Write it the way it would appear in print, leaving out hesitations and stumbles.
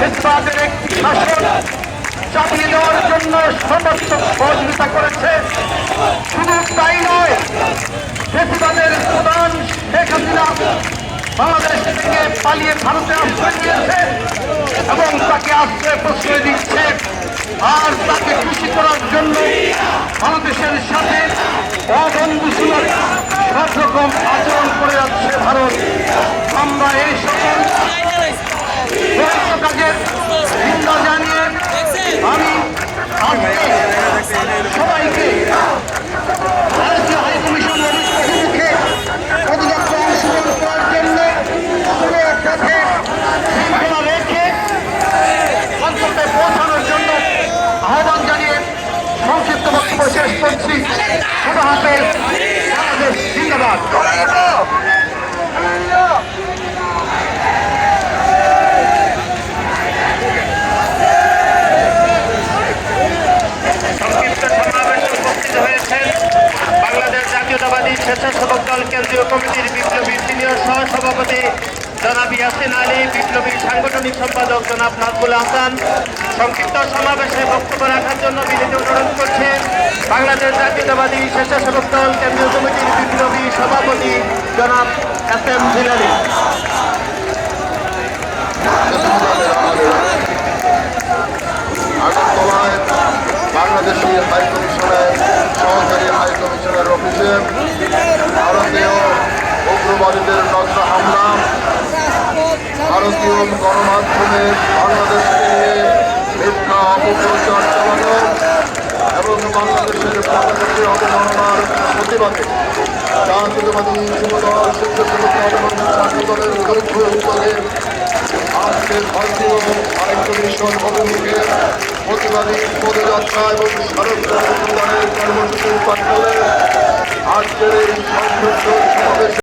ফেসিবাদের একটি শাসন চাপিয়ে দেওয়ার জন্য সমর্থক সহযোগিতা করেছে। শুধু তাই নয়, ফেসিবাদের প্রধান শেখ হাসিনা বাংলাদেশ থেকে পালিয়ে ভারতে আশ্রয় নিয়েছে এবং তাকে আশ্রয় প্রশ্রয় দিচ্ছে। আর তাকে খুশি করার জন্য বাংলাদেশের সাথে অবন্ধুসুলভ সব রকম আচরণ করে যাচ্ছে ভারত। আমরা এই সকল কাজের নিন্দা জানিয়ে আমি আজকে সবাইকে ভারতীয় হাইকমিশন অভিমুখে পদযাত্রা অংশগ্রহণ করার জন্য কোনো পথে শৃঙ্খলা রেখে গন্তব্যে পৌঁছানোর জন্য আহ্বান জানিয়ে সংক্ষিপ্ত বক্তব্য শেষ করছি। খোদা হাফেজ। বাংলাদেশ জিন্দাবাদ। বাংলাদেশ জাতীয়তাবাদী স্বেচ্ছাসেবক দল কেন্দ্রীয় কমিটির বিপ্লবী সিনিয়র সহসভাপতি জনাব ইয়াসিন আলী, বিপ্লবী সাংগঠনিক সম্পাদক জনাব নাজমুল হাসান সংক্ষিপ্ত সমাবেশে বক্তব্য রাখার জন্য বিনীত অনুরোধ করছেন বাংলাদেশ জাতীয়তাবাদী স্বেচ্ছাসেবক দল কেন্দ্রীয় কমিটির বিপ্লবী সভাপতি জনাব এস এম জিলানী। আগরতলায় বাংলাদেশি হাইকমিশনের সহকারী হাইকমিশনের অফিসে ভারতীয় উগ্রবাদীদের নগ্ন হামলা, ভারতীয় গণমাধ্যমে বাংলাদেশকে নিয়ে মিথ্যা অপপ্রচার চালানো এবং বাংলাদেশের পতাকাকে অবমাননার প্রতিবাদে জাতীয়তাবাদী যুবদল স্বেচ্ছাসেবক দল এবং ছাত্র দলের যৌথ উদ্যোগে আজকে ভারতীয় হাইকমিশন অভিমুখে প্রতিবাদী পদযাত্রা এবং স্মারক কর্মসূচির প্রাক্কালে আজকের এই সংক্ষিপ্ত সমাবেশে